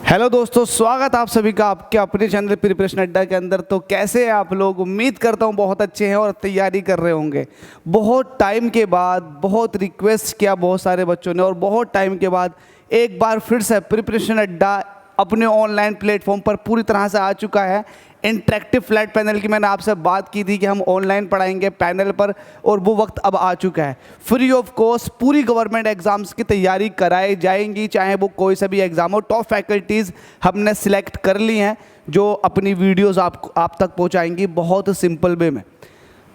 Hello दोस्तों, स्वागत आप सभी का आपके अपने चैनल प्रिपरेशन अड्डा के अंदर। तो कैसे हैं आप लोग? उम्मीद करता हूं बहुत अच्छे हैं और तैयारी कर रहे होंगे। बहुत टाइम के बाद बहुत रिक्वेस्ट किया बहुत सारे बच्चों ने, और बहुत टाइम के बाद एक बार फिर से प्रिपरेशन अड्डा अपने ऑनलाइन प्लेटफॉर्म पर पूरी तरह से आ चुका है। इंटरेक्टिव फ्लैट पैनल की मैंने आपसे बात की थी कि हम ऑनलाइन पढ़ाएंगे पैनल पर, और वो वक्त अब आ चुका है। फ्री ऑफ कॉस्ट पूरी गवर्नमेंट एग्जाम्स की तैयारी कराई जाएंगी, चाहे वो कोई सा भी एग्ज़ाम हो। टॉप फैकल्टीज़ हमने सिलेक्ट कर ली हैं जो अपनी वीडियोज़ आप तक पहुँचाएंगी बहुत सिंपल वे में।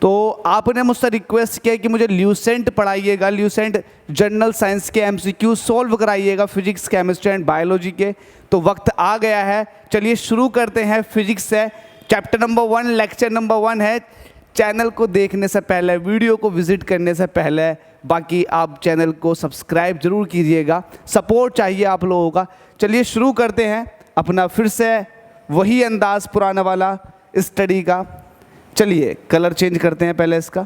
तो आपने मुझसे रिक्वेस्ट किया कि मुझे ल्यूसेंट पढ़ाइएगा, ल्यूसेंट जनरल साइंस के एमसीक्यू सॉल्व कराइएगा, फिजिक्स केमिस्ट्री एंड बायोलॉजी के। तो वक्त आ गया है, चलिए शुरू करते हैं फिजिक्स से। चैप्टर नंबर 1, लेक्चर नंबर 1 है। चैनल को देखने से पहले, वीडियो को विजिट करने से पहले, बाकी आप चैनल को सब्सक्राइब जरूर कीजिएगा, सपोर्ट चाहिए आप लोगों का। चलिए शुरू करते हैं अपना फिर से वही अंदाज पुराना वाला स्टडी का। चलिए कलर चेंज करते हैं पहले इसका।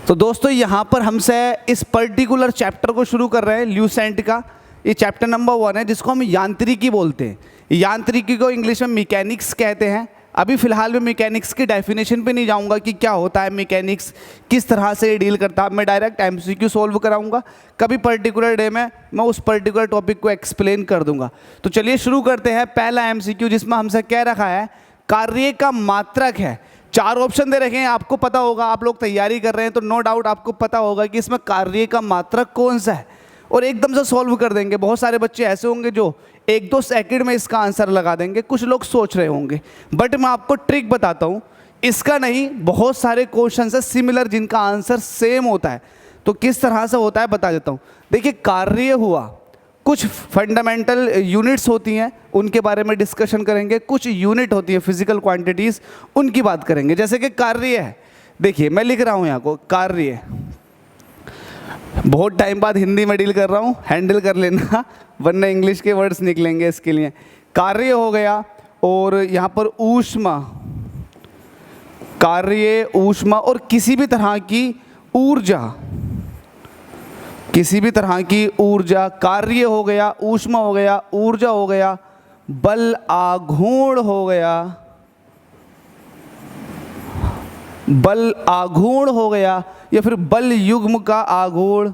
तो दोस्तों यहाँ पर हमसे इस पर्टिकुलर चैप्टर को शुरू कर रहे हैं, ल्यूसेंट का। ये चैप्टर नंबर 1 है जिसको हम यांत्रिकी बोलते हैं। यांत्रिकी को इंग्लिश में मैकेनिक्स कहते हैं। अभी फ़िलहाल मैं मैकेनिक्स की डेफिनेशन पे नहीं जाऊंगा कि क्या होता है मैकेनिक्स, किस तरह से ये डील करता है। मैं डायरेक्ट एमसीक्यू सॉल्व कराऊंगा। कभी पर्टिकुलर डे में मैं उस पर्टिकुलर टॉपिक को एक्सप्लेन कर दूंगा। तो चलिए शुरू करते हैं। पहला एमसीक्यू जिसमें हमसे कह रखा है कार्य का मात्रक है। 4 ऑप्शन दे रखे हैं, आपको पता होगा, आप लोग तैयारी कर रहे हैं तो नो डाउट आपको पता होगा कि इसमें कार्य का मात्रक कौन सा है, और एकदम से सॉल्व कर देंगे। बहुत सारे बच्चे ऐसे होंगे जो 1-2 सेकंड में इसका आंसर लगा देंगे। कुछ लोग सोच रहे होंगे, बट मैं आपको ट्रिक बताता हूँ। इसका नहीं, बहुत सारे क्वेश्चन है सिमिलर जिनका आंसर सेम होता है। तो किस तरह से होता है बता देता हूँ। देखिए, कार्य हुआ, कुछ फंडामेंटल यूनिट्स होती हैं उनके बारे में डिस्कशन करेंगे। कुछ यूनिट होती है फिजिकल क्वांटिटीज़, उनकी बात करेंगे। जैसे कि कार्य है, देखिए मैं लिख रहा हूँ यहाँ को कार्य। बहुत टाइम बाद हिंदी में डील कर रहा हूँ, हैंडल कर लेना वरना इंग्लिश के वर्ड्स निकलेंगे इसके लिए। कार्य हो गया, और यहाँ पर ऊष्मा, कार्य ऊष्मा, और किसी भी तरह की ऊर्जा, किसी भी तरह की ऊर्जा। कार्य हो गया, ऊष्मा हो गया, ऊर्जा हो गया, बल आघूर्ण हो गया, बल आघूर्ण हो गया, या फिर बल युग्म का आघूर्ण,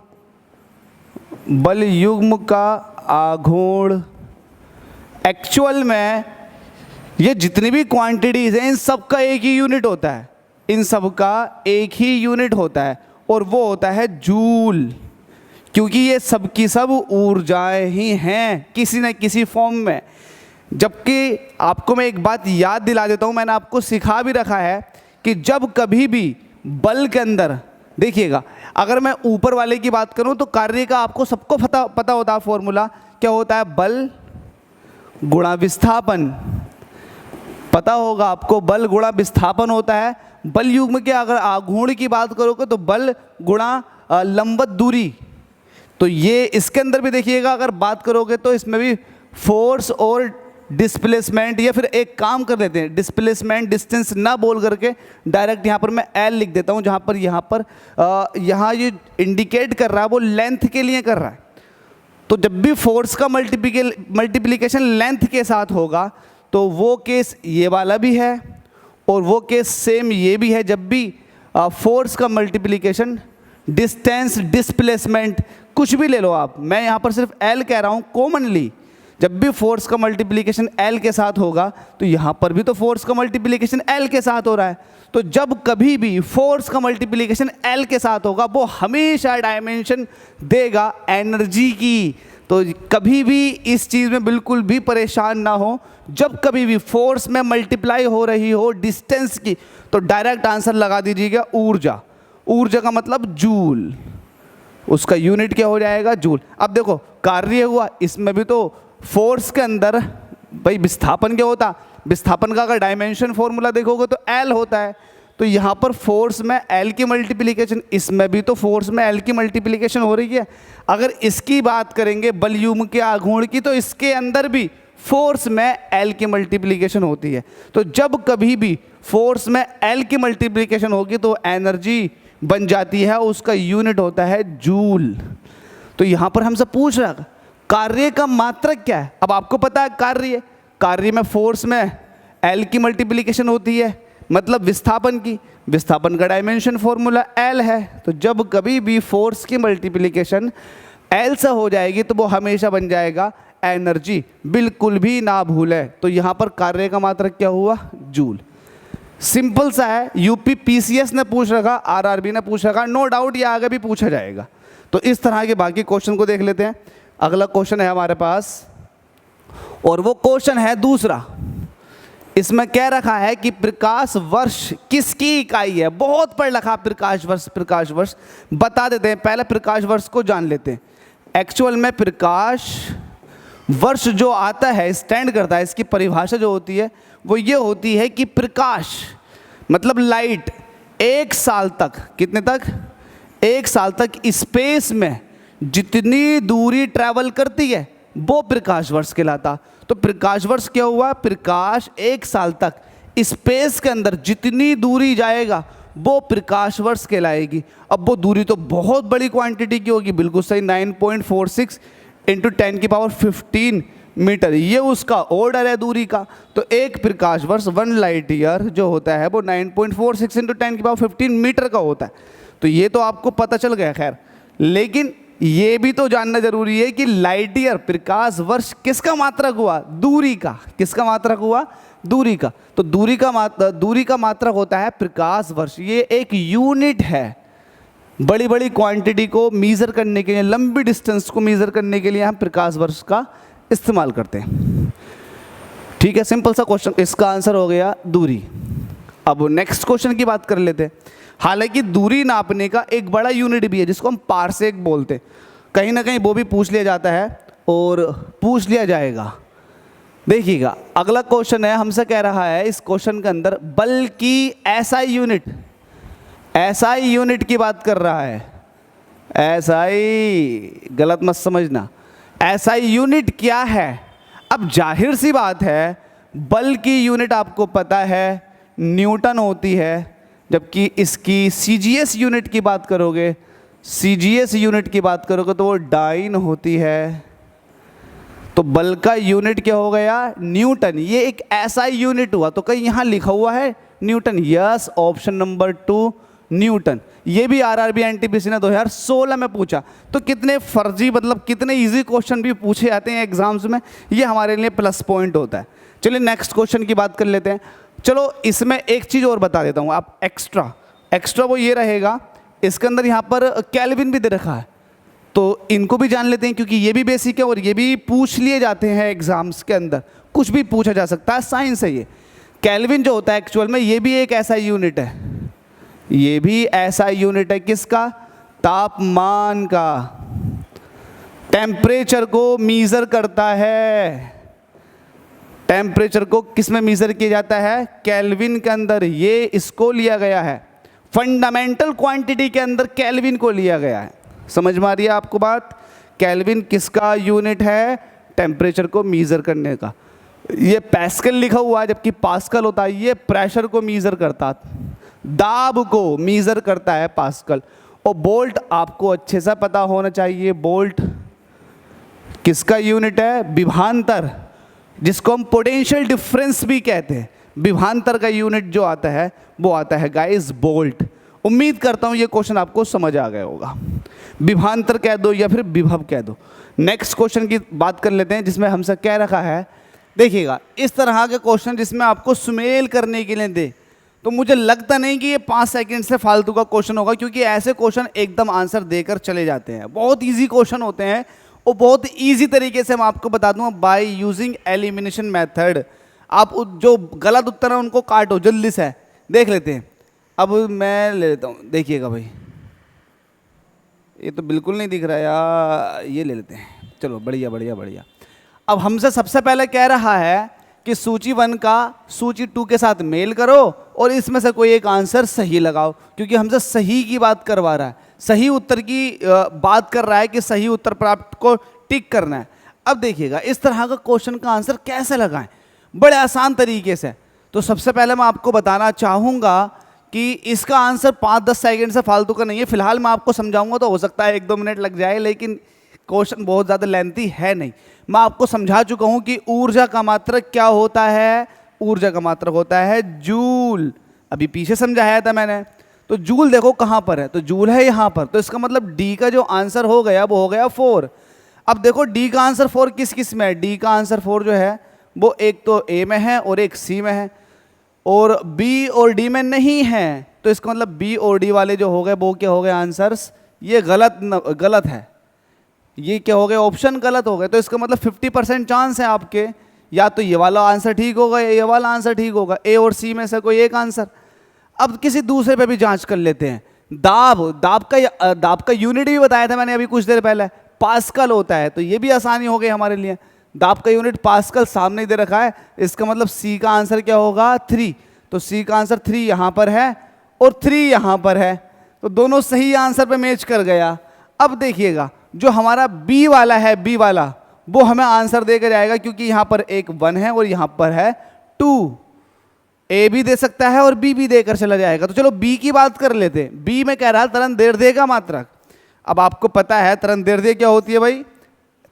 बल युग्म का आघूर्ण। एक्चुअल में ये जितनी भी क्वांटिटीज हैं इन सब का एक ही यूनिट होता है, इन सब का एक ही यूनिट होता है, और वो होता है जूल। क्योंकि ये सब की सब ऊर्जाएं ही हैं किसी न किसी फॉर्म में। जबकि आपको मैं एक बात याद दिला देता हूँ, मैंने आपको सिखा भी रखा है कि जब कभी भी बल के अंदर, देखिएगा, अगर मैं ऊपर वाले की बात करूँ तो कार्य का आपको सबको पता होता है फॉर्मूला क्या होता है, बल गुणा विस्थापन। पता होगा आपको, बल गुणा विस्थापन होता है। बल युग्म के अगर आघूर्ण की बात करोगे तो बल गुणा लंबवत दूरी। तो ये इसके अंदर भी देखिएगा, अगर बात करोगे तो इसमें भी फोर्स और डिस्प्लेसमेंट, या फिर एक काम कर लेते हैं, डिस्प्लेसमेंट डिस्टेंस ना बोल करके डायरेक्ट यहाँ पर मैं एल लिख देता हूँ, जहाँ पर यहाँ ये इंडिकेट कर रहा है वो लेंथ के लिए कर रहा है। तो जब भी फोर्स का मल्टीप्लिकेशन लेंथ के साथ होगा तो वो केस ये वाला भी है, और वो केस सेम ये भी है। जब भी फोर्स का मल्टीप्लिकेशन डिस्टेंस, डिस्प्लेसमेंट, कुछ भी ले लो आप, मैं यहाँ पर सिर्फ एल कह रहा हूँ कॉमनली। जब भी फोर्स का मल्टीप्लिकेशन एल के साथ होगा तो यहाँ पर भी तो फोर्स का मल्टीप्लिकेशन एल के साथ हो रहा है। तो जब कभी भी फोर्स का मल्टीप्लिकेशन एल के साथ होगा वो हमेशा डायमेंशन देगा एनर्जी की। तो कभी भी इस चीज़ में बिल्कुल भी परेशान ना हो। जब कभी भी फोर्स में मल्टीप्लाई हो रही हो डिस्टेंस की, तो डायरेक्ट आंसर लगा दीजिएगा ऊर्जा। ऊर्जा का मतलब जूल, उसका यूनिट क्या हो जाएगा, जूल। अब देखो कार्य हुआ, इसमें भी तो फोर्स के अंदर भाई विस्थापन क्या होता, विस्थापन का अगर डायमेंशन फॉर्मूला देखोगे तो एल होता है। तो यहाँ पर फोर्स में एल की मल्टीप्लिकेशन, इसमें भी तो फोर्स में एल की मल्टीप्लिकेशन हो रही है। अगर इसकी बात करेंगे बल युग्म के आघूर्ण की, तो इसके अंदर भी फोर्स में एल की मल्टीप्लिकेशन होती है। तो जब कभी भी फोर्स में एल की मल्टीप्लिकेशन होगी तो एनर्जी बन जाती है, उसका यूनिट होता है जूल। तो यहाँ पर हमसे पूछ रहा कार्य का मात्रक क्या है? अब आपको पता है कार्य में फोर्स में एल की मल्टीप्लिकेशन होती है, मतलब विस्थापन की। विस्थापन का डायमेंशन फॉर्मूला एल है, तो जब कभी भी फोर्स की मल्टीप्लिकेशन एल से हो जाएगी तो वो हमेशा बन जाएगा एनर्जी। बिल्कुल भी ना भूलें। तो यहाँ पर कार्य का मात्रक क्या हुआ? जूल। सिंपल सा है, यूपी पीसीएस ने पूछ रखा, आरआरबी ने पूछ रखा, नो डाउट ये आगे भी पूछा जाएगा। तो इस तरह के बाकी क्वेश्चन को देख लेते हैं। अगला क्वेश्चन है हमारे पास, और वो क्वेश्चन है दूसरा। इसमें कह रखा है कि प्रकाश वर्ष किसकी इकाई है? बहुत पढ़ रखा प्रकाश वर्ष। प्रकाश वर्ष बता देते हैं, पहले प्रकाश वर्ष को जान लेते हैं। एक्चुअल में प्रकाश वर्ष जो आता है, स्टैंड करता है, इसकी परिभाषा जो होती है वो ये होती है कि प्रकाश मतलब लाइट एक साल तक, कितने तक? एक साल तक स्पेस में जितनी दूरी ट्रैवल करती है वो प्रकाश वर्ष कहलाता। तो प्रकाश वर्ष क्या हुआ? प्रकाश एक साल तक स्पेस के अंदर जितनी दूरी जाएगा वो प्रकाश वर्ष कहलाएगी। अब वो दूरी तो बहुत बड़ी क्वांटिटी की होगी, बिल्कुल सही, 9.46 इंटू 10⁻15 मीटर, ये उसका ऑर्डर है दूरी का। तो एक प्रकाश वर्ष 1 लाइट ईयर जो होता है वो 9.46 इंटू 10⁻15 मीटर का होता है। तो ये तो आपको पता चल गया। खैर, लेकिन ये भी तो जानना जरूरी है कि लाइट ईयर प्रकाश वर्ष किसका मात्रक हुआ? दूरी का। किसका मात्रक हुआ? दूरी का। तो दूरी का मात्रक होता है प्रकाश वर्ष। ये एक यूनिट है। बड़ी बड़ी क्वांटिटी को मीज़र करने के लिए, लंबी डिस्टेंस को मीज़र करने के लिए हम प्रकाश वर्ष का इस्तेमाल करते हैं। ठीक है, सिंपल सा क्वेश्चन, इसका आंसर हो गया दूरी। अब नेक्स्ट क्वेश्चन की बात कर लेते हैं। हालांकि दूरी नापने का एक बड़ा यूनिट भी है जिसको हम पारसेक बोलते हैं। कहीं ना कहीं वो भी पूछ लिया जाता है और पूछ लिया जाएगा। देखिएगा, अगला क्वेश्चन है, हमसे कह रहा है इस क्वेश्चन के अंदर बल की एसआई यूनिट की बात कर रहा है। एसआई गलत मत समझना, एसआई यूनिट क्या है? अब जाहिर सी बात है, बल की यूनिट आपको पता है न्यूटन होती है, जबकि इसकी सीजीएस यूनिट की बात करोगे, तो वो डाइन होती है। तो बल का यूनिट क्या हो गया? न्यूटन। ये एक ऐसा यूनिट हुआ। तो कहीं यहाँ लिखा हुआ है Newton? Yes, option number 2 Newton. ये भी आरआरबी एनटीपीसी ने 2016 में पूछा। तो कितने फर्जी, मतलब कितने इजी क्वेश्चन भी पूछे जाते हैं एग्जाम्स में, ये हमारे लिए प्लस पॉइंट होता है। चलिए नेक्स्ट क्वेश्चन की बात कर लेते हैं। चलो इसमें एक चीज़ और बता देता हूँ आप, एक्स्ट्रा वो ये रहेगा, इसके अंदर यहाँ पर केल्विन भी दे रखा है, तो इनको भी जान लेते हैं क्योंकि ये भी बेसिक है और ये भी पूछ लिए जाते हैं एग्जाम्स के अंदर। कुछ भी पूछा जा सकता है, साइंस है ये। केल्विन जो होता है एक्चुअल में ये भी एक ऐसा यूनिट है, ये भी ऐसा यूनिट है किसका? तापमान का। टेम्परेचर को मीज़र करता है। टेम्परेचर को किस में मीज़र किया जाता है? केल्विन के अंदर। ये इसको लिया गया है, फंडामेंटल क्वांटिटी के अंदर केल्विन को लिया गया है। समझ में आ रही है आपको बात? केल्विन किसका यूनिट है? टेम्परेचर को मीज़र करने का। ये पैस्कल लिखा हुआ है जबकि पास्कल होता है। ये प्रेशर को मीज़र करता है, दाब को मीज़र करता है पास्कल। और बोल्ट आपको अच्छे से पता होना चाहिए, बोल्ट किसका यूनिट है? विभवांतर, जिसको हम पोटेंशियल डिफरेंस भी कहते हैं। विभवांतर का यूनिट जो आता है वो आता है गाइस बोल्ट। उम्मीद करता हूँ ये क्वेश्चन आपको समझ आ गया होगा। विभवांतर कह दो या फिर विभव कह दो। नेक्स्ट क्वेश्चन की बात कर लेते हैं जिसमें हमसे कह रखा है, देखिएगा इस तरह के क्वेश्चन जिसमें आपको सुमेल करने के लिए दे, तो मुझे लगता नहीं कि ये 5 सेकंड से फालतू का क्वेश्चन होगा, क्योंकि ऐसे क्वेश्चन एकदम आंसर देकर चले जाते हैं। बहुत ईजी क्वेश्चन होते हैं और बहुत ईजी तरीके से मैं आपको बता दूंगा बाय यूजिंग एलिमिनेशन मेथड। आप जो गलत उत्तर है उनको काटो जल्दी से। देख लेते हैं, अब मैं ले लेता हूँ, देखिएगा भाई, ये तो बिल्कुल नहीं दिख रहा यार, ये ले लेते हैं। चलो बढ़िया बढ़िया बढ़िया। अब हमसे सबसे पहले कह रहा है कि सूची 1 का सूची 2 के साथ मेल करो और इसमें से कोई एक आंसर सही लगाओ, क्योंकि हमसे सही की बात करवा रहा है, सही उत्तर की बात कर रहा है कि सही उत्तर प्राप्त को टिक करना है। अब देखिएगा इस तरह का क्वेश्चन का आंसर कैसे लगाएं, बड़े आसान तरीके से। तो सबसे पहले मैं आपको बताना चाहूँगा कि इसका आंसर 5-10 सेकंड से फालतू का नहीं है। फिलहाल मैं आपको समझाऊंगा तो हो सकता है 1-2 मिनट लग जाए, लेकिन क्वेश्चन बहुत ज़्यादा लेंथी है नहीं, मैं आपको समझा चुका हूँ कि ऊर्जा का मात्रक क्या होता है। ऊर्जा का मात्रक होता है जूल, अभी पीछे समझाया था मैंने। तो जूल देखो कहाँ पर है, तो जूल है यहाँ पर, तो इसका मतलब डी का जो आंसर हो गया वो हो गया 4। अब देखो डी का आंसर 4 किस किस में है, डी का आंसर 4 जो है वो एक तो ए में है और एक सी में है, और बी और डी में नहीं है। तो इसका मतलब बी और डी वाले जो हो गए वो क्या हो गए आंसर्स, ये गलत है, ये क्या हो गए, ऑप्शन गलत हो गए। तो इसका मतलब 50% चांस है आपके, या तो ये वाला आंसर ठीक होगा या ये वाला आंसर ठीक होगा, ए और सी में से कोई एक आंसर। अब किसी दूसरे पे भी जांच कर लेते हैं। दाब का यूनिट भी बताया था मैंने अभी कुछ देर पहले, पास्कल होता है, तो ये भी आसानी हो गई हमारे लिए। दाब का यूनिट पास्कल सामने दे रखा है, इसका मतलब सी का आंसर क्या होगा 3। तो सी का आंसर 3 यहाँ पर है और 3 यहाँ पर है, तो दोनों सही आंसर पे मैच कर गया। अब देखिएगा जो हमारा बी वाला है, बी वाला वो हमें आंसर देकर जाएगा, क्योंकि यहाँ पर एक 1 है और यहाँ पर है 2। ए भी दे सकता है और बी भी देकर चला जाएगा। तो चलो बी की बात कर लेते हैं। बी में कह रहा है तरंग दैर्ध्य का मात्रक। अब आपको पता है तरंग दैर्ध्य क्या होती है भाई,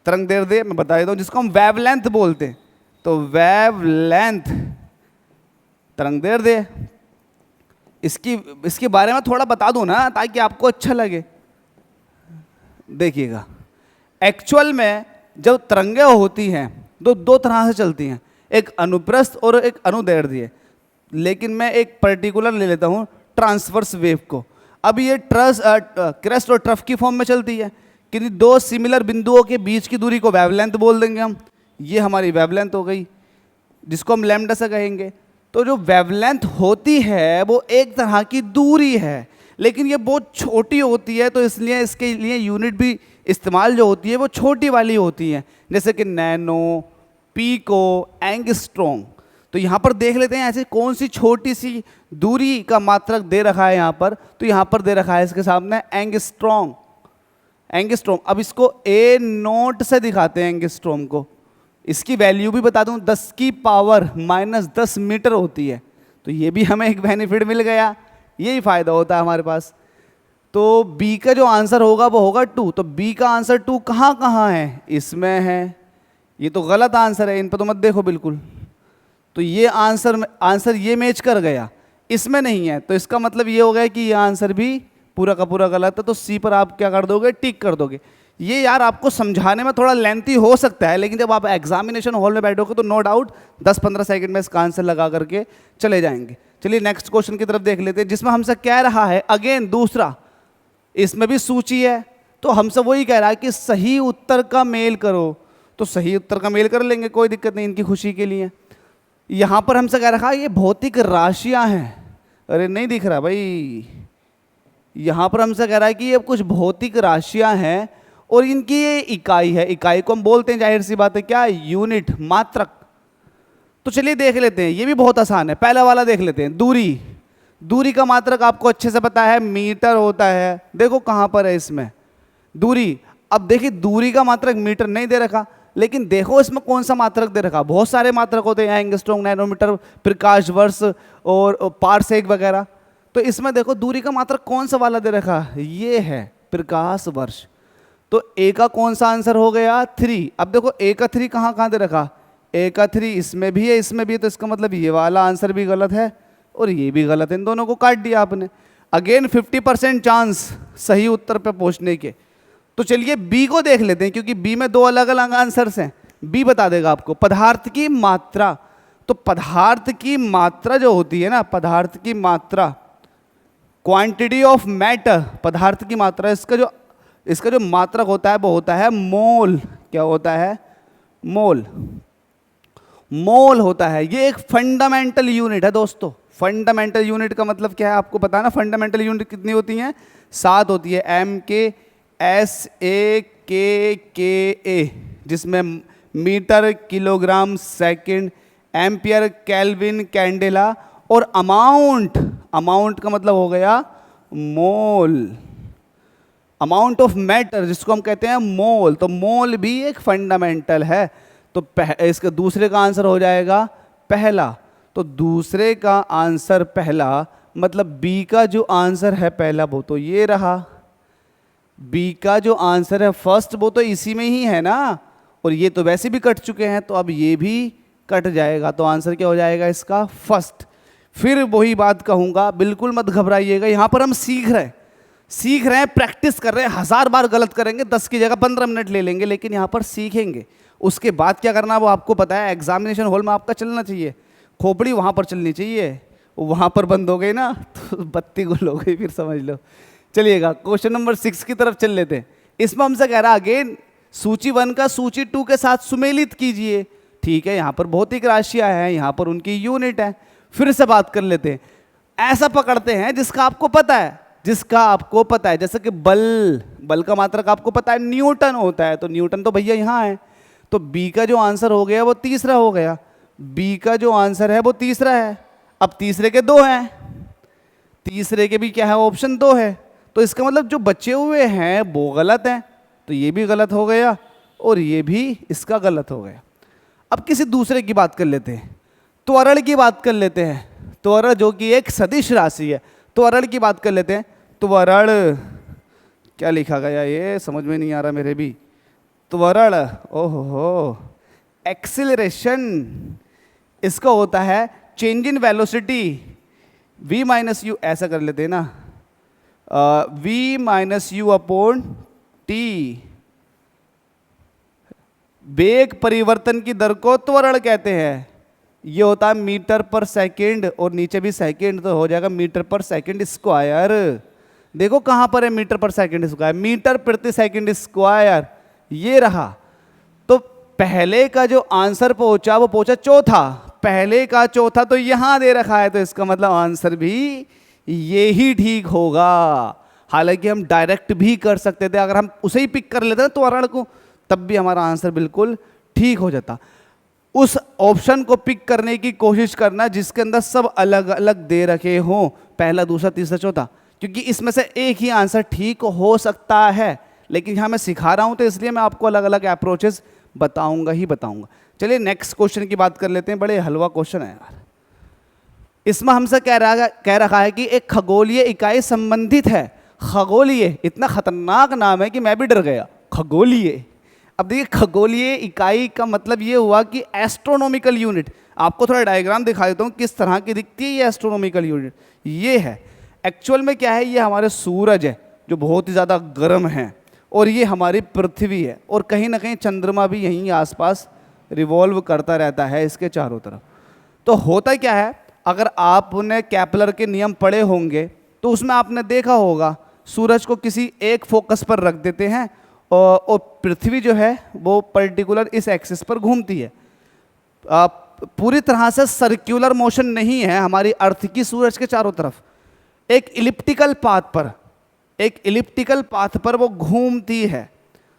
तरंग दैर्ध्य मैं बता देता हूँ, जिसको हम वेवलेंथ बोलते हैं। तो वेवलेंथ तरंग दैर्ध्य, इसके बारे में थोड़ा बता दूं ना ताकि आपको अच्छा लगे। देखिएगा एक्चुअल में जब तरंगें होती हैं तो दो तरह से चलती हैं, एक अनुप्रस्थ और एक अनुदैर्ध्य। लेकिन मैं एक पर्टिकुलर ले लेता हूँ ट्रांसवर्स वेव को। अब ये क्रेस्ट और ट्रफ की फॉर्म में चलती है, कि दो सिमिलर बिंदुओं के बीच की दूरी को वेवलेंथ बोल देंगे हम। ये हमारी वेवलेंथ हो गई, जिसको हम लैम्डा से कहेंगे। तो जो वेवलेंथ होती है वो एक तरह की दूरी है, लेकिन ये बहुत छोटी होती है, तो इसलिए इसके लिए यूनिट भी इस्तेमाल जो होती है वो छोटी वाली होती है, जैसे कि नैनो, पीको, एंगस्ट्रॉम। तो यहाँ पर देख लेते हैं ऐसे कौन सी छोटी सी दूरी का मात्रक दे रखा है यहाँ पर। तो यहाँ पर दे रखा है इसके सामने एंगस्ट्रॉम। अब इसको ए नोट से दिखाते हैं एंगस्ट्रॉम को। इसकी वैल्यू भी बता दूं, 10⁻⁻10 मीटर होती है। तो ये भी हमें एक बेनिफिट मिल गया, यही फायदा होता है हमारे पास। तो बी का जो आंसर होगा वो होगा 2। तो बी का आंसर 2 कहाँ कहाँ है, इसमें है। ये तो गलत आंसर है, इन पर तो मत देखो बिल्कुल। तो ये आंसर ये मैच कर गया, इसमें नहीं है। तो इसका मतलब ये हो गया कि ये आंसर भी पूरा का पूरा गलत है। तो सी पर आप क्या कर दोगे, टिक कर दोगे। ये यार आपको समझाने में थोड़ा लेंथी हो सकता है, लेकिन जब आप एग्जामिनेशन हॉल में बैठोगे तो नो डाउट 10-15 सेकंड में इसका आंसर लगा करके चले जाएंगे। चलिए नेक्स्ट क्वेश्चन की तरफ देख लेते हैं, जिसमें हमसे कह रहा है अगेन दूसरा, इसमें भी सूची है। तो हमसे वही कह रहा है कि सही उत्तर का मेल करो। तो सही उत्तर का मेल कर लेंगे, कोई दिक्कत नहीं, इनकी खुशी के लिए। यहाँ पर हमसे कह रखा है ये भौतिक राशियाँ हैं। अरे नहीं दिख रहा भाई, यहाँ पर हमसे कह रहा है कि ये कुछ भौतिक राशियाँ हैं और इनकी ये इकाई है। इकाई को हम बोलते हैं, जाहिर सी बात है, क्या, यूनिट, मात्रक। तो चलिए देख लेते हैं, ये भी बहुत आसान है। पहला वाला देख लेते हैं, दूरी। दूरी का मात्रक आपको अच्छे से पता है, मीटर होता है। देखो कहाँ पर है इसमें दूरी। अब देखिए दूरी का मात्रक मीटर नहीं दे रखा, लेकिन देखो इसमें कौन सा मात्रक दे रखा। बहुत सारे मात्रक होते हैं, एंगस्ट्रॉम, नैनोमीटर, प्रकाश वर्ष और पारसेक वगैरह। तो इसमें देखो दूरी का मात्रक कौन सा वाला दे रखा, ये है प्रकाश वर्ष। तो ए का कौन सा आंसर हो गया, 3। अब देखो ए का 3 कहाँ कहाँ दे रखा, ए का 3 इसमें भी है, इसमें भी है। तो इसका मतलब ये वाला आंसर भी गलत है और ये भी गलत है, इन दोनों को काट दिया आपने। अगेन 50% चांस सही उत्तर पे पहुंचने के। तो चलिए बी को देख लेते हैं, क्योंकि बी में 2 अलग अलग आंसर्स हैं। बी बता देगा आपको पदार्थ की मात्रा। तो पदार्थ की मात्रा जो होती है ना, पदार्थ की मात्रा, क्वांटिटी ऑफ मैटर, पदार्थ की मात्रा, इसका जो मात्रक होता है वो होता है मोल। क्या होता है, मोल। मोल होता है, ये एक फंडामेंटल यूनिट है दोस्तों। फंडामेंटल यूनिट का मतलब क्या है आपको पता है ना। फंडामेंटल यूनिट कितनी होती हैं, 7 होती है। एम के, एस ए के ए, जिसमें metre, kilogram, second, ampere, kelvin, candela और अमाउंट का मतलब हो गया मोल। अमाउंट ऑफ मैटर जिसको हम कहते हैं मोल। तो मोल भी एक फंडामेंटल है। तो इसका दूसरे का आंसर हो जाएगा पहला। तो दूसरे का आंसर पहला, मतलब बी का जो आंसर है पहला वो तो ये रहा। बी का जो आंसर है फर्स्ट वो तो इसी में ही है ना, और ये तो वैसे भी कट चुके हैं, तो अब ये भी कट जाएगा, तो आंसर क्या हो जाएगा इसका फर्स्ट। फिर वही बात कहूँगा, बिल्कुल मत घबराइएगा, यहाँ पर हम सीख रहे हैं, प्रैक्टिस कर रहे हैं, 1000 बार गलत करेंगे, 10 की जगह 15 मिनट ले लेंगे, लेकिन यहाँ पर सीखेंगे। उसके बाद क्या करना है वो आपको पता है। एग्जामिनेशन हॉल में आपका चलना चाहिए, खोपड़ी वहाँ पर चलनी चाहिए, वहाँ पर बंद हो गई ना तो बत्ती गुल हो गई, फिर समझ लो। चलिएगा क्वेश्चन नंबर 6 की तरफ चल लेते हैं। इसमें हमसे कह रहा अगेन सूची 1 का सूची 2 के साथ सुमेलित कीजिए। ठीक है, यहाँ पर भौतिक राशियाँ हैं, यहाँ पर उनकी यूनिट है। फिर से बात कर लेते हैं, ऐसा पकड़ते हैं जिसका आपको पता है, जैसे कि बल का मात्रक आपको पता है न्यूटन होता है, तो न्यूटन तो भैया यहाँ है, तो बी का जो आंसर हो गया वो तीसरा हो गया, बी का जो आंसर है वो तीसरा है। अब तीसरे के 2 हैं, तीसरे के भी क्या है ऑप्शन 2 है, तो इसका मतलब जो बचे हुए हैं वो गलत हैं, तो ये भी गलत हो गया और ये भी इसका गलत हो गया। अब किसी दूसरे की बात कर लेते हैं, त्वरण की बात कर लेते हैं, त्वरण जो कि एक सदिश राशि है, त्वरण की बात कर लेते हैं। त्वरण क्या लिखा गया ये समझ में नहीं आ रहा मेरे भी। त्वरण, ओहो, एक्सिलरेशन, इसका होता है change in velocity v minus you, ऐसा कर लेते हैं ना, v minus you upon T. वेग परिवर्तन की दर को त्वरण कहते हैं। ये होता है मीटर पर सेकंड, और नीचे भी सेकंड तो हो जाएगा मीटर पर सेकंड स्क्वायर। देखो कहां पर है मीटर पर सेकंड स्क्वायर, मीटर प्रति सेकंड स्क्वायर, ये रहा। तो पहले का जो आंसर पहुंचा वो पहुंचा चौथा, पहले का चौथा तो यहां दे रखा है, तो इसका मतलब आंसर भी ये ही ठीक होगा। हालांकि हम डायरेक्ट भी कर सकते थे, अगर हम उसे ही पिक कर लेते ना त्वरण को, तब भी हमारा आंसर बिल्कुल ठीक हो जाता। उस ऑप्शन को पिक करने की कोशिश करना जिसके अंदर सब अलग अलग दे रखे हों, पहला दूसरा तीसरा चौथा, क्योंकि इसमें से एक ही आंसर ठीक हो सकता है। लेकिन यहाँ मैं सिखा रहा हूँ तो इसलिए मैं आपको अलग अलग अप्रोचेस बताऊंगा ही बताऊंगा। चलिए नेक्स्ट क्वेश्चन की बात कर लेते हैं, बड़े हलवा क्वेश्चन है यार। इसमें हमसे कह रखा है कि एक खगोलीय इकाई संबंधित है। खगोलीय, इतना खतरनाक नाम है कि मैं भी डर गया, खगोलीय। अब देखिए खगोलीय इकाई का मतलब ये हुआ कि एस्ट्रोनॉमिकल यूनिट। आपको थोड़ा डायग्राम दिखा देता हूँ किस तरह की दिखती है ये एस्ट्रोनॉमिकल यूनिट। ये है एक्चुअल में क्या है, ये हमारे सूरज है जो बहुत ही ज़्यादा गर्म है, और ये हमारी पृथ्वी है, और कहीं ना कहीं चंद्रमा भी यहीं आसपास रिवॉल्व करता रहता है इसके चारों तरफ। तो होता क्या है, अगर आपने केपलर के नियम पढ़े होंगे तो उसमें आपने देखा होगा सूरज को किसी एक फोकस पर रख देते हैं, और पृथ्वी जो है वो पर्टिकुलर इस एक्सिस पर घूमती है। पूरी तरह से सर्कुलर मोशन नहीं है हमारी अर्थ की सूरज के चारों तरफ, एक इलिप्टिकल पाथ पर वो घूमती है।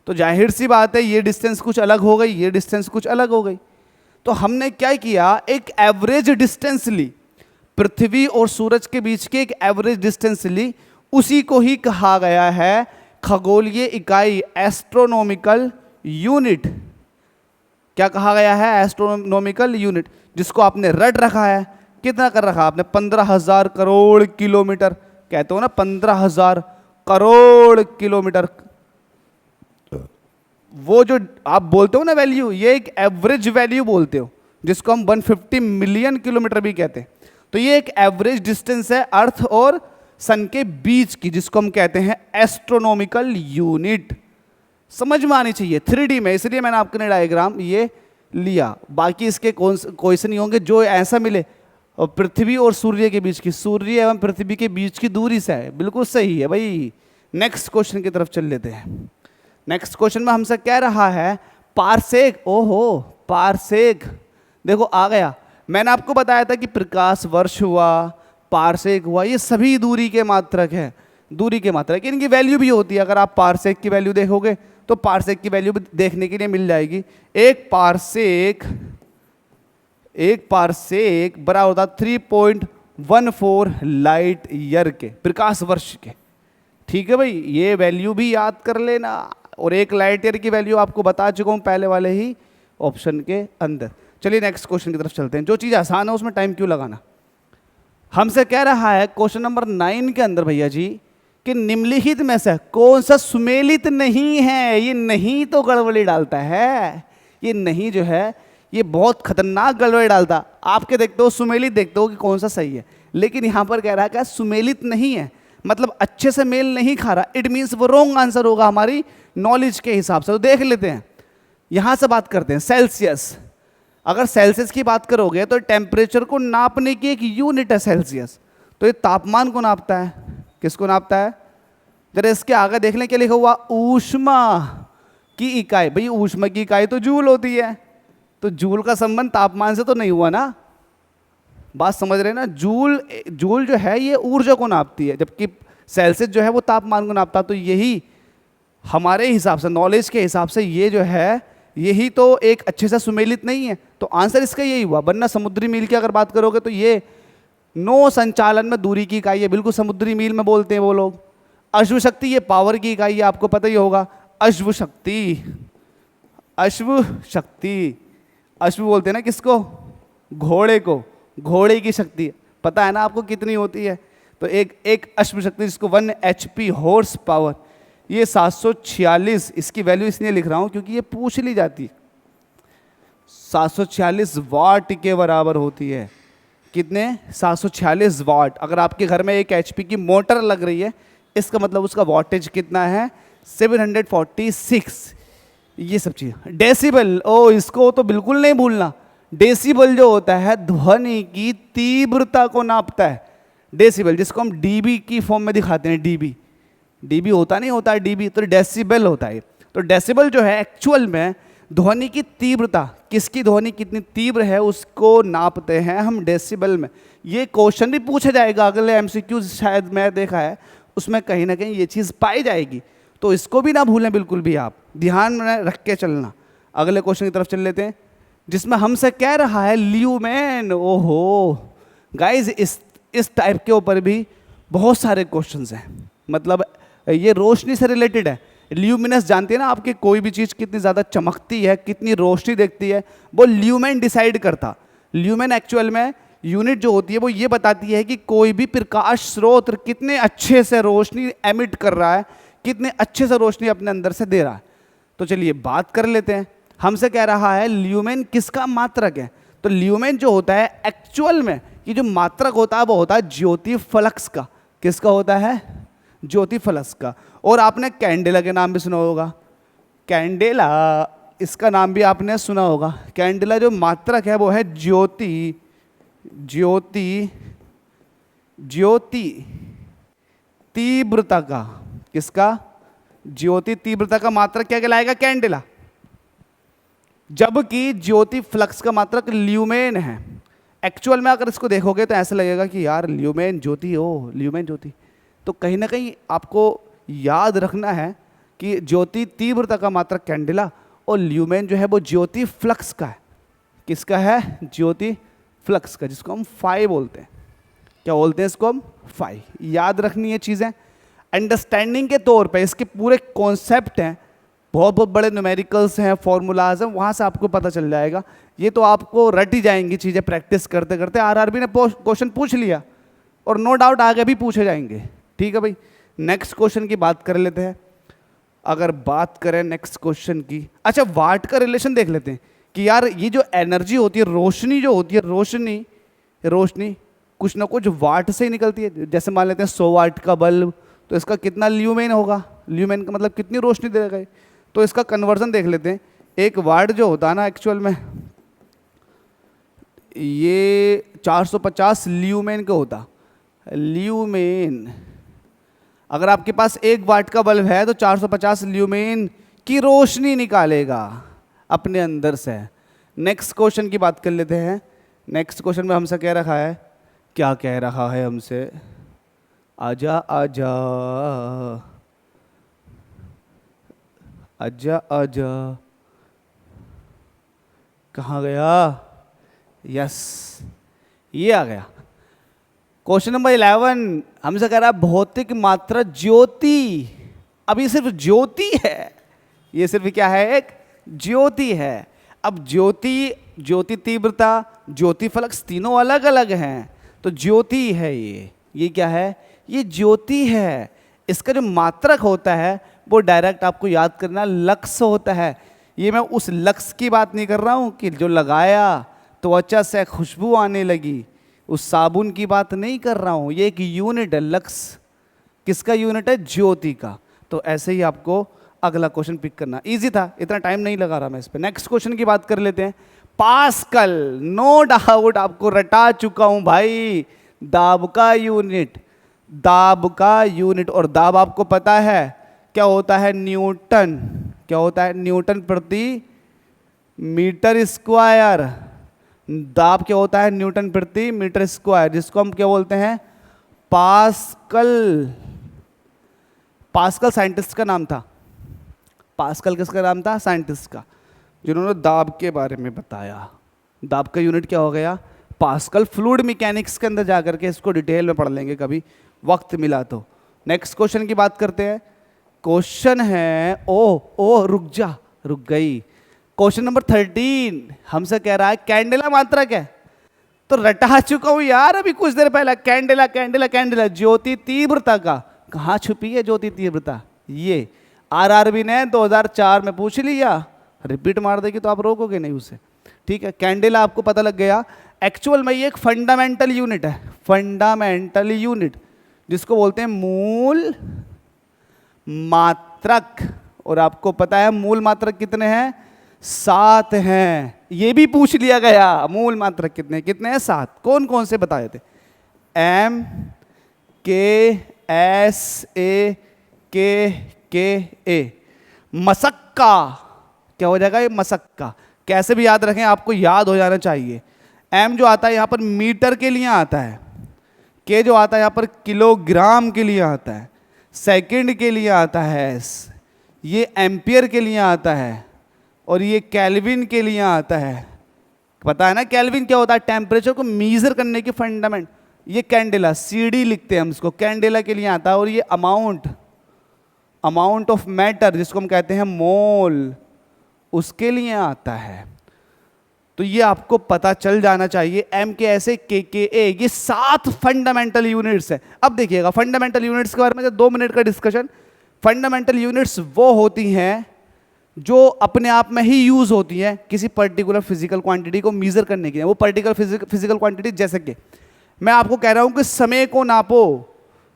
तो जाहिर सी बात है ये डिस्टेंस कुछ अलग हो गई, ये डिस्टेंस कुछ अलग हो गई। तो हमने क्या किया, एक एवरेज डिस्टेंस ली, पृथ्वी और सूरज के बीच की एक एवरेज डिस्टेंस ली, उसी को ही कहा गया है खगोलीय इकाई, एस्ट्रोनॉमिकल यूनिट। क्या कहा गया है, एस्ट्रोनॉमिकल यूनिट, जिसको आपने रट रखा है। कितना कर रखा आपने, 15,000 करोड़ किलोमीटर, कहते हो ना 15,000 करोड़ किलोमीटर। वो जो आप बोलते हो ना वैल्यू, ये एक एवरेज वैल्यू बोलते हो, जिसको हम 150 मिलियन किलोमीटर भी कहते हैं। तो ये एक एवरेज डिस्टेंस है अर्थ और सन के बीच की, जिसको हम कहते हैं एस्ट्रोनॉमिकल यूनिट। समझ में आनी चाहिए 3D में, इसलिए मैंने आपके लिए डायग्राम ये लिया। बाकी इसके क्वेश्चन नहीं होंगे जो ऐसा मिले और पृथ्वी और सूर्य के बीच की, सूर्य एवं पृथ्वी के बीच की दूरी से है, बिल्कुल सही है भाई। नेक्स्ट क्वेश्चन की तरफ चल लेते हैं। नेक्स्ट क्वेश्चन में हमसे कह रहा है पारसेक। ओहो, पारसेक देखो आ गया। मैंने आपको बताया था कि प्रकाश वर्ष हुआ, पारसेक हुआ, ये सभी दूरी के मात्रक है, दूरी के मात्रक। इनकी वैल्यू भी होती है, अगर आप पारसेक की वैल्यू देखोगे तो पारसेक की वैल्यू भी देखने के लिए मिल जाएगी। एक पारसेक बराबर होता 3.14 लाइट ईयर के, प्रकाश वर्ष के। ठीक है भाई, ये वैल्यू भी याद कर लेना, और एक लाइट ईयर की वैल्यू आपको बता चुका हूँ पहले वाले ही ऑप्शन के अंदर। चलिए नेक्स्ट क्वेश्चन की तरफ चलते हैं। जो चीज़ आसान है उसमें टाइम क्यों लगाना। हमसे कह रहा है क्वेश्चन नंबर 9 के अंदर भैया जी कि निम्नलिखित में से कौन सा सुमेलित नहीं है। ये नहीं तो गड़बड़ी डालता है, ये नहीं जो है ये बहुत खतरनाक गड़बड़ी डालता। आपके देखते हो सुमेलित देखते हो कि कौन सा सही है, लेकिन यहाँ पर कह रहा है क्या सुमेलित नहीं है, मतलब अच्छे से मेल नहीं खा रहा। इट मीन्स वो रॉन्ग आंसर होगा हमारी नॉलेज के हिसाब से। तो देख लेते हैं, यहाँ से बात करते हैं सेल्सियस। अगर सेल्सियस की बात करोगे तो टेम्परेचर को नापने की एक यूनिट है सेल्सियस, तो ये तापमान को नापता है। किसको नापता है? जरा इसके आगे देख लें क्या लिखा हुआ, ऊष्मा की इकाई। भाई ऊष्मा की इकाई तो जूल होती है, तो जूल का संबंध तापमान से तो नहीं हुआ ना। बात समझ रहे हैं ना? जूल जूल जो है ये ऊर्जा को नापती है, जबकि सेल्सियस जो है वो तापमान को नापता है। तो यही हमारे हिसाब से, नॉलेज के हिसाब से ये जो है यही तो एक अच्छे से सुमेलित नहीं है। तो आंसर इसका यही हुआ। वरना समुद्री मील की अगर बात करोगे तो ये नौ संचालन में दूरी की इकाई है, बिल्कुल समुद्री मील में बोलते हैं वो लोग। अश्व शक्ति ये पावर की इकाई है, आपको पता ही होगा। अश्व शक्ति, अश्व शक्ति, अश्व बोलते हैं ना किसको? घोड़े को। घोड़े की शक्ति पता है ना आपको कितनी होती है? तो एक अश्व शक्ति जिसको 1 HP हॉर्स पावर, ये 746, इसकी वैल्यू इसलिए लिख रहा हूँ क्योंकि ये पूछ ली जाती है। 746 वाट के बराबर होती है। कितने? 746 वाट। अगर आपके घर में 1 HP की मोटर लग रही है, इसका मतलब उसका वॉटेज कितना है? 746। ये सब चीज़। डेसिबल, ओ इसको तो बिल्कुल नहीं भूलना। डेसिबल जो होता है ध्वनि की तीव्रता को नापता है। डेसिबल, जिसको हम डीबी की फॉर्म में दिखाते हैं, डीबी। डीबी होता नहीं होता है डीबी, तो डेसिबल होता है। तो डेसिबल जो है एक्चुअल में ध्वनि की तीव्रता, किसकी ध्वनि कितनी तीव्र है उसको नापते हैं हम डेसिबल में। ये क्वेश्चन भी पूछा जाएगा अगले एमसीक्यू, शायद मैं देखा है उसमें कहीं ना कहीं ये चीज़ पाई जाएगी। तो इसको भी ना भूलें बिल्कुल भी, आप ध्यान में रख के चलना। अगले क्वेश्चन की तरफ चल लेते हैं, जिसमें हमसे कह रहा है ल्यूमेन। ओहो गाइज, इस टाइप के ऊपर भी बहुत सारे क्वेश्चंस हैं, मतलब ये रोशनी से रिलेटेड है। ल्यूमिनस जानते हैं ना, आपकी कोई भी चीज़ कितनी ज़्यादा चमकती है, कितनी रोशनी देखती है, वो ल्यूमेन डिसाइड करता। ल्यूमेन एक्चुअल में यूनिट जो होती है वो ये बताती है कि कोई भी प्रकाश स्रोत कितने अच्छे से रोशनी एमिट कर रहा है, कितने अच्छे से रोशनी अपने अंदर से दे रहा है। तो चलिए बात कर लेते हैं। हमसे कह रहा है ल्यूमेन किसका मात्रक है? तो ल्यूमेन जो होता है एक्चुअल में ये जो मात्रक होता है वो होता है ज्योति फ्लक्स का। किसका होता है? ज्योति फ्लक्स का। और आपने कैंडेला के नाम भी सुना होगा। कैंडेला, इसका नाम भी आपने सुना होगा। कैंडेला जो मात्रक है वो है ज्योति, ज्योति, ज्योति तीव्रता का। किसका? ज्योति तीव्रता का मात्रक क्या कहलाएगा? कैंडेला। जबकि ज्योति फ्लक्स का मात्रक ल्यूमेन है। एक्चुअल में अगर इसको देखोगे तो ऐसा लगेगा कि यार ल्यूमेन ज्योति, ओ ल्यूमेन ज्योति। तो कहीं ना कहीं आपको याद रखना है कि ज्योति तीव्रता का मात्रक कैंडेला और ल्यूमेन जो है वो ज्योति फ्लक्स का है। किसका है? ज्योति फ्लक्स का, जिसको हम फाई बोलते हैं। क्या बोलते हैं इसको हम? फाई। याद रखनी है चीज़ें। अंडरस्टैंडिंग के तौर पे इसके पूरे कॉन्सेप्ट हैं, बहुत बहुत बड़े न्यूमेरिकल्स हैं, फॉर्मूलाज हैं, वहाँ से आपको पता चल जाएगा। ये तो आपको रट ही जाएंगी चीज़ें प्रैक्टिस करते करते। आरआरबी ने क्वेश्चन पूछ लिया और नो डाउट आगे भी पूछे जाएंगे। ठीक है भाई, नेक्स्ट क्वेश्चन की बात कर लेते हैं। अगर बात करें नेक्स्ट क्वेश्चन की, अच्छा वाट का रिलेशन देख लेते हैं कि यार ये जो एनर्जी होती है, रोशनी जो होती है, रोशनी कुछ ना कुछ वाट से ही निकलती है। जैसे मान लेते हैं 100 वाट का बल्ब, तो इसका कितना ल्यूमेन होगा? ल्यूमेन का मतलब कितनी रोशनी देगा। तो इसका कन्वर्जन देख लेते हैं। एक वाट जो होता है ना एक्चुअल में ये 450 ल्यूमेन का होता। ल्यूमेन, अगर आपके पास 1 वाट का बल्ब है तो 450 ल्यूमेन की रोशनी निकालेगा अपने अंदर से। नेक्स्ट क्वेश्चन की बात कर लेते हैं। नेक्स्ट क्वेश्चन में हमसे कह रखा है, क्या कह रहा है हमसे? आजा आजा आजा आजा, कहाँ गया? यस, ये आ गया। क्वेश्चन नंबर 11 हमसे कह रहा है भौतिक मात्रा ज्योति। अब ये सिर्फ ज्योति है, ये सिर्फ क्या है? एक ज्योति है। अब ज्योति, ज्योति तीव्रता, ज्योति फ्लक्स तीनों अलग अलग हैं। तो ज्योति है ये क्या है? ये ज्योति है। इसका जो मात्रक होता है वो डायरेक्ट आपको याद करना लक्स होता है। ये मैं उस लक्स की बात नहीं कर रहा हूँ कि जो लगाया त्वचा से खुशबू आने लगी, उस साबुन की बात नहीं कर रहा हूँ। ये एक यूनिट है, लक्स किसका यूनिट है? ज्योति का। तो ऐसे ही आपको अगला क्वेश्चन पिक करना। इजी था, इतना टाइम नहीं लगा रहा मैं इस पर। नेक्स्ट क्वेश्चन की बात कर लेते हैं। पास्कल, नो डाउट आपको रटा चुका हूं भाई, दाब का यूनिट, दाब का यूनिट। और दाब आपको पता है क्या होता है? न्यूटन। क्या होता है? न्यूटन प्रति मीटर स्क्वायर। दाब क्या होता है? न्यूटन प्रति मीटर स्क्वायर, जिसको हम क्या बोलते हैं? पास्कल। पास्कल साइंटिस्ट का नाम था। पास्कल किसका नाम था? साइंटिस्ट का, जिन्होंने दाब के बारे में बताया। दाब का यूनिट क्या हो गया? पास्कल। फ्लूइड मैकेनिक्स के अंदर जाकर के इसको डिटेल में पढ़ लेंगे कभी वक्त मिला तो। नेक्स्ट क्वेश्चन की बात करते हैं। क्वेश्चन है, ओ रुक जा, रुक गई। क्वेश्चन नंबर 13 हमसे कह रहा है कैंडेला मात्रक है। तो रटा चुका हूं यार अभी कुछ देर पहले। कैंडेला कैंडेला कैंडेला, ज्योति तीव्रता का। कहाँ छुपी है ज्योति तीव्रता? ये आरआरबी ने 2004 में पूछ लिया, रिपीट मार देगी तो आप रोकोगे नहीं उसे। ठीक है, कैंडेला आपको पता लग गया। एक्चुअल में ये एक फंडामेंटल यूनिट है, फंडामेंटल यूनिट, जिसको बोलते हैं मूल मात्रक। और आपको पता है मूल मात्रक कितने हैं? 7 हैं। ये भी पूछ लिया गया, मूल मात्रक कितने कितने हैं? 7। कौन कौन से बताए थे? M K S A K A। मसक्का क्या हो जाएगा? ये मसक्का। कैसे भी याद रखें, आपको याद हो जाना चाहिए। M जो आता है यहाँ पर मीटर के लिए आता है, K जो आता है यहाँ पर किलोग्राम के लिए आता है, सेकंड के लिए आता है, ये एम्पियर के लिए आता है, और ये केल्विन के लिए आता है। पता है ना केल्विन क्या होता है? टेम्परेचर को मीजर करने की फंडामेंट। ये कैंडेला, CD लिखते हैं हम इसको, कैंडेला के लिए आता है। और ये अमाउंट ऑफ मैटर, जिसको हम कहते हैं मोल, उसके लिए आता है। तो ये आपको पता चल जाना चाहिए। M के ऐसे KKA, ये 7 फंडामेंटल यूनिट्स है। अब देखिएगा फंडामेंटल यूनिट्स के बारे में 2 मिनट का डिस्कशन। फंडामेंटल यूनिट्स वो होती हैं जो अपने आप में ही यूज होती हैं किसी पर्टिकुलर फिजिकल क्वांटिटी को मीजर करने के लिए। वो पर्टिकुलर फिजिकल क्वांटिटी, जैसे कि मैं आपको कह रहा हूं कि समय को नापो,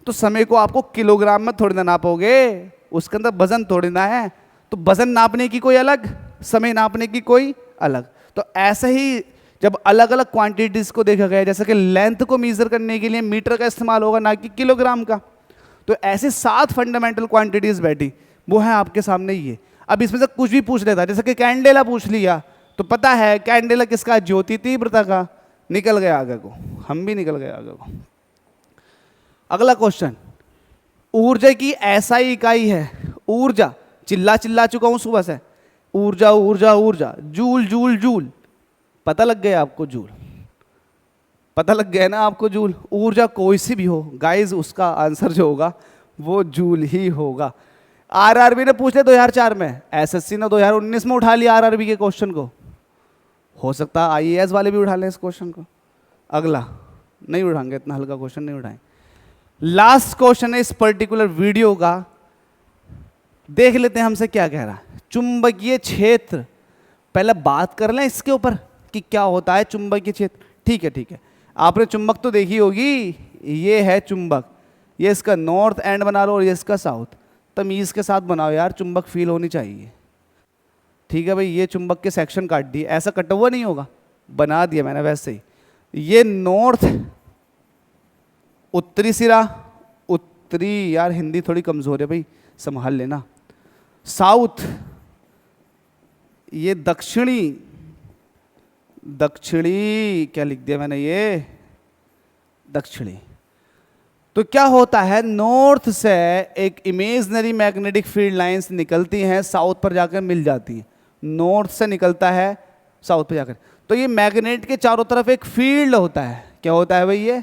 तो समय को आपको किलोग्राम में थोड़ी ना नापोगे, उसके अंदर वजन थोड़ी ना है। तो वजन नापने की कोई अलग, समय नापने की कोई अलग। तो ऐसे ही जब अलग अलग क्वांटिटीज को देखा गया, जैसे कि लेंथ को मीजर करने के लिए मीटर का इस्तेमाल होगा, ना कि किलोग्राम का। तो ऐसे 7 फंडामेंटल क्वांटिटीज बैठी, वो है आपके सामने ये। अब इसमें से कुछ भी पूछ लेता, जैसे कि कैंडेला पूछ लिया, तो पता है कैंडेला किसका? ज्योति तीव्रता का। निकल गया आगे को, हम भी निकल गए आगे को। अगला क्वेश्चन, ऊर्जा की ऐसा इकाई है, ऊर्जा, चिल्ला चुका हूं सुबह से, ऊर्जा ऊर्जा ऊर्जा, जूल जूल जूल। पता लग गया आपको जूल? पता लग गया ना आपको जूल? ऊर्जा कोई सी भी हो गाइस, उसका आंसर जो होगा वो जूल ही होगा। आरआरबी ने पूछ लिया 2004 में, एसएससी ने 2019 में उठा लिया आरआरबी के क्वेश्चन को। हो सकता है आईएएस वाले भी उठा लें इस क्वेश्चन को। अगला नहीं उठाएंगे, इतना हल्का क्वेश्चन नहीं उठाएंगे। लास्ट क्वेश्चन है इस पर्टिकुलर वीडियो का, देख लेते हैं हमसे क्या कह रहा है। चुंबकीय क्षेत्र, पहले बात कर लें इसके ऊपर कि क्या होता है चुंबकीय क्षेत्र। ठीक है ठीक है, आपने चुंबक तो देखी होगी, ये है चुंबक, ये इसका नॉर्थ एंड बना लो और ये इसका साउथ। तमीज़ के साथ बनाओ यार, चुंबक फील होनी चाहिए। ठीक है भाई, ये चुंबक के सेक्शन काट दिए, ऐसा कटा हुआ नहीं होगा, बना दिया मैंने वैसे ही। ये नॉर्थ, उत्तरी सिरा, उत्तरी, यार हिंदी थोड़ी कमज़ोर है भाई, संभाल लेना। साउथ, ये दक्षिणी, दक्षिणी क्या लिख दिया मैंने, ये दक्षिणी। तो क्या होता है, नॉर्थ से एक इमेजनरी मैग्नेटिक फील्ड लाइंस निकलती हैं, साउथ पर जाकर मिल जाती हैं। नॉर्थ से निकलता है साउथ पर जाकर, तो ये मैग्नेट के चारों तरफ एक फील्ड होता है। क्या होता है भाई? ये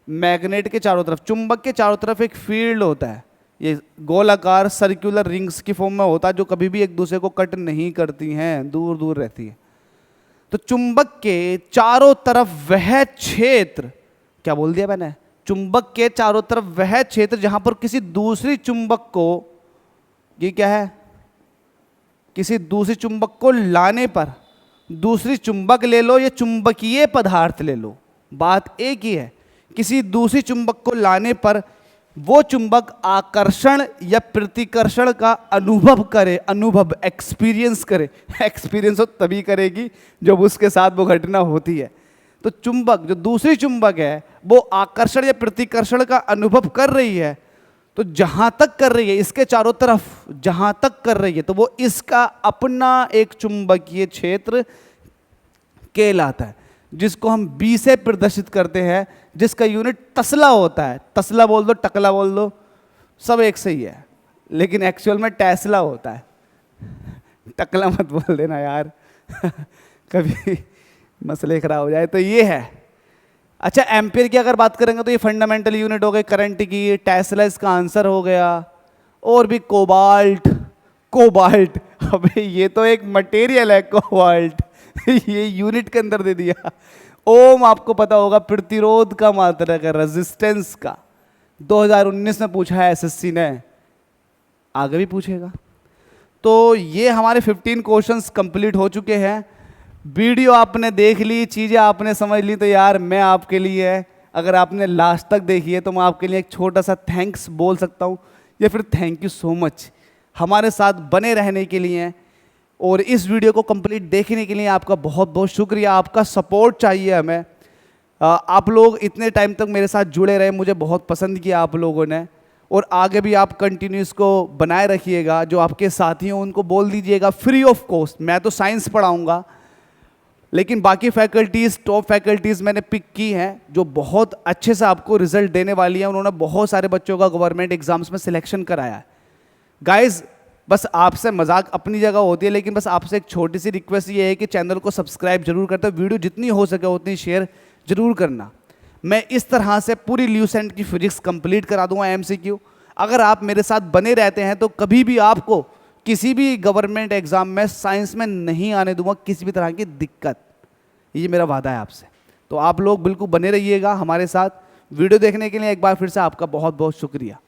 मैग्नेट के चारों तरफ, चुंबक के चारों तरफ एक फील्ड होता है। ये गोलाकार सर्कुलर रिंग्स की फॉर्म में होता है, जो कभी भी एक दूसरे को कट नहीं करती हैं, दूर दूर रहती है। तो चुंबक के चारों तरफ वह क्षेत्र, क्या बोल दिया मैंने? चुंबक के चारों तरफ वह क्षेत्र जहां पर किसी दूसरी चुंबक को, ये क्या है, किसी दूसरी चुंबक को लाने पर, दूसरी चुंबक ले लो या चुंबकीय पदार्थ ले लो, बात एक ही है। किसी दूसरी चुंबक को लाने पर वो चुंबक आकर्षण या प्रतिकर्षण का अनुभव करे, अनुभव एक्सपीरियंस करे। एक्सपीरियंस तो तभी करेगी जब उसके साथ वो घटना होती है। तो चुंबक, जो दूसरी चुंबक है, वो आकर्षण या प्रतिकर्षण का अनुभव कर रही है, तो जहां तक कर रही है, इसके चारों तरफ जहां तक कर रही है, तो वो इसका अपना एक चुंबकीय क्षेत्र कहलाता है, जिसको हम बी से प्रदर्शित करते हैं, जिसका यूनिट तसला होता है। तसला बोल दो, टकला बोल दो, सब एक सही है, लेकिन एक्चुअल में टेस्ला होता है। टकला मत बोल देना यार कभी मसले खराब हो जाए। तो ये है। अच्छा, एम्पियर की अगर बात करेंगे तो ये फंडामेंटल यूनिट हो गई करंट की, टेस्ला इसका आंसर हो गया। और भी कोबाल्ट, कोबाल्ट, अबे ये तो एक मटेरियल है कोबाल्ट ये यूनिट के अंदर दे दिया। ओम आपको पता होगा प्रतिरोध का मात्रक है, रेजिस्टेंस का। 2019 में पूछा है एसएससी ने, आगे भी पूछेगा। तो ये हमारे 15 क्वेश्चंस कंप्लीट हो चुके हैं। वीडियो आपने देख ली, चीज़ें आपने समझ ली, तो यार मैं आपके लिए, अगर आपने लास्ट तक देखी है तो मैं आपके लिए एक छोटा सा थैंक्स बोल सकता हूँ, या फिर थैंक यू सो मच हमारे साथ बने रहने के लिए। और इस वीडियो को कंप्लीट देखने के लिए आपका बहुत बहुत शुक्रिया। आपका सपोर्ट चाहिए हमें। आप लोग इतने टाइम तक मेरे साथ जुड़े रहे, मुझे बहुत पसंद किया आप लोगों ने, और आगे भी आप कंटिन्यू इसको बनाए रखिएगा। जो आपके साथी हों उनको बोल दीजिएगा फ्री ऑफ कॉस्ट। मैं तो साइंस पढ़ाऊँगा, लेकिन बाकी फैकल्टीज़, टॉप फैकल्टीज़ मैंने पिक की हैं जो बहुत अच्छे से आपको रिजल्ट देने वाली हैं। उन्होंने बहुत सारे बच्चों का गवर्नमेंट एग्जाम्स में सिलेक्शन कराया है। गाइज, बस आपसे मजाक अपनी जगह होती है, लेकिन बस आपसे एक छोटी सी रिक्वेस्ट ये है कि चैनल को सब्सक्राइब जरूर करते, वीडियो जितनी हो सके उतनी शेयर जरूर करना। मैं इस तरह से पूरी ल्यूसेंट की फिजिक्स कंप्लीट करा दूंगा एमसीक्यू। अगर आप मेरे साथ बने रहते हैं तो कभी भी आपको किसी भी गवर्नमेंट एग्जाम में साइंस में नहीं आने दूंगा किसी भी तरह की दिक्कत। ये मेरा वादा है आपसे। तो आप लोग बिल्कुल बने रहिएगा हमारे साथ। वीडियो देखने के लिए एक बार फिर से आपका बहुत बहुत शुक्रिया।